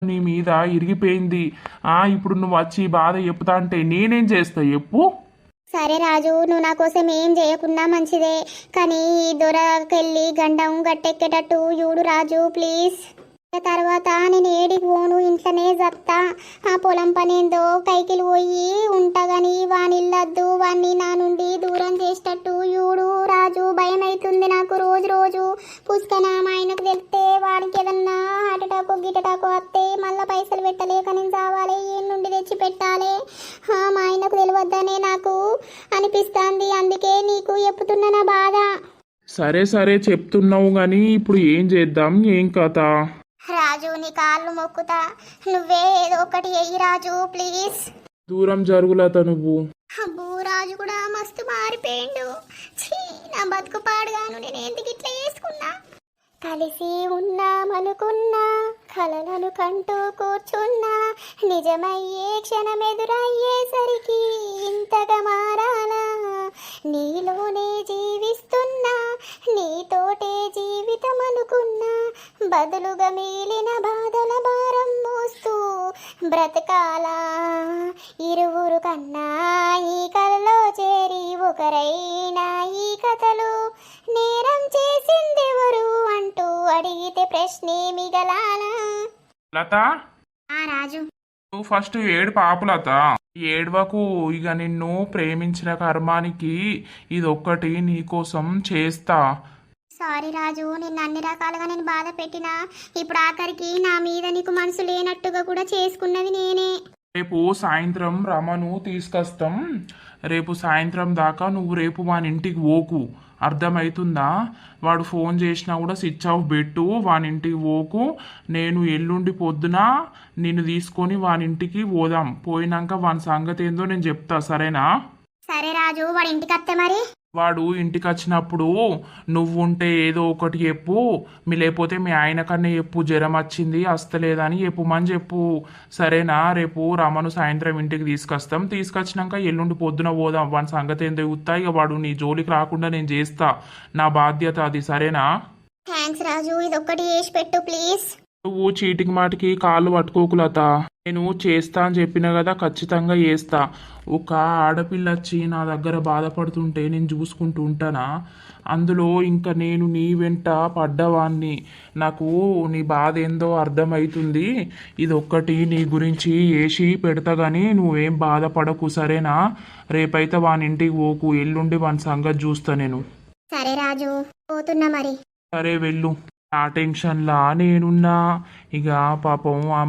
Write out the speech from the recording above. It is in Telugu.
నీ మీద ఇరిగిపోయింది. ఇప్పుడు నువ్వు వచ్చి ఈ బాధ చెప్తా అంటే నేనేం చేస్తా చెప్పు. సరే రాజు, నువ్వు నా కోసం ఏం చేయకున్నా మంచిదే, కానీ ఈ దొరకెళ్ళి గండం గట్టెక్కేటట్టు చూడు రాజు ప్లీజ్. తర్వాత నేను ఏడికి పోను, ఇంట్లోనే జత్తా. ఆ పొలం పనేందో కైకిలు పోయి ఉంటా గాని వానిల్లద్దు, వాణ్ణి నా నుండి దూరం చేసేటట్టు చూడు రాజు. భయం అవుతుంది నాకు రోజు రోజు. పుష్కన మా ఆయనకు తెలిస్తే వాడికి ఏదన్నా అటటాకో గిటటాకో వస్తే మళ్ళీ పైసలు పెట్టలేక నేను చావాలి, ఏం నుండి తెచ్చి పెట్టాలి. మా ఆయనకు తెలియద్దనే నాకు అనిపిస్తుంది, అందుకే నీకు చెప్పుతున్నా నా బాధ. సరే సరే చెప్తున్నావు గాని ఇప్పుడు ఏం చేద్దాం, ఏం కథ? రాజు నీ కాళ్ళు మొక్కుతా, నువ్వే ఏదో ఒకటి ఎయ్యి రాజు ప్లీజ్. దూరం జరుగులత నువ్వు. అబ్బో రాజు కూడా మస్తు మారిపోయిండు. ఛీ, నా బతుకు పాడుగాను, నేను ఎందుకు ఇట్లా చేసుకున్నా. కలిసి ఉన్నామనుకున్నా, కలలను కంటూ కూర్చున్నా, నిజమయ్యే క్షణం ఎదురయ్యేసరికి ఇంతగా మారాలా. నీలోనే జీవిస్తున్నా, నీతోటే జీవితం అనుకున్నా, బదులుగా మిగిలిన బాధల భారం మోస్తూ బ్రతకాలా. ఇరువురు కన్నా ఈ కథలో చేరి ఒకరైనా ఈ కథలు నేరం చేసిందెవరు అంటూ అడిగితే ప్రశ్నే మిగలాలా. లత, రాజు నువ్వు ఫస్ట్ ఏడు పాపులత. ఏడవకు, ఇక నిన్ను ప్రేమించిన కర్మానికి ఇదొక్కటి నీకోసం చేస్తా. సారీ రాజు, నిన్ను అన్ని రకాలుగా నేను బాధ పెట్టినా, ఇప్పుడు ఆఖరికి నా మీద నీకు మనసు లేనట్టుగా కూడా చేసుకున్నది నేనే. రేపు సాయంత్రం రమను తీసుకొస్తాం. రేపు సాయంత్రం దాకా నువ్వు రేపు వాని ఇంటికి పోకు, అర్థమవుతుందా? వాడు ఫోన్ చేసినా కూడా స్విచ్ ఆఫ్ పెట్టు, వాని ఇంటికి పోకు. నేను ఎల్లుండి పొద్దున నిన్ను తీసుకొని వాని ఇంటికి పోదాం. పోయినాక వాని సంగతి ఏందో నేను చెప్తా, సరేనా? సరే రాజు, వాడి ఇంటికి వస్తే మరి వాడు ఇంటికి వచ్చినప్పుడు నువ్వుంటే ఏదో ఒకటి చెప్పు, లేకపోతే మీ ఆయన కన్నా చెప్పు, జ్వరం వచ్చింది వస్తలేదని చెప్పుమని చెప్పు, సరేనా? రేపు రమను సాయంత్రం ఇంటికి తీసుకొస్తాం. తీసుకొచ్చినాక ఎల్లుండి పొద్దున పోదాం. వాని సంగతి ఏం తెగుతా, ఇక వాడు నీ జోలికి రాకుండా నేను చేస్తా, నా బాధ్యత అది, సరేనా? థ్యాంక్స్ రాజు, ఇది ఒక్కటి చేసి పెట్టు ప్లీజ్. నువ్వు చీటికి మాటికి కాళ్ళు పట్టుకోకులత. నేను చేస్తా అని చెప్పిన కదా, ఖచ్చితంగా చేస్తా. ఒక ఆడపిల్ల వచ్చి నా దగ్గర బాధపడుతుంటే నేను చూసుకుంటూ ఉంటానా? అందులో ఇంకా నేను నీ వెంట పడ్డవాన్ని, నాకు నీ బాధ ఏందో అర్థమవుతుంది. ఇది ఒక్కటి నీ గురించి వేసి పెడతా కానీ నువ్వేం బాధపడకు, సరేనా? రేపైతే వాని ఇంటికి పోకు, ఎల్లుండి వాని సంగతి చూస్తా నేను. సరే రాజు, పోతున్నా మరి. సరే వెళ్ళు. ఆ టెన్షన్లా నేనున్నా. ఇక పాపం ఆ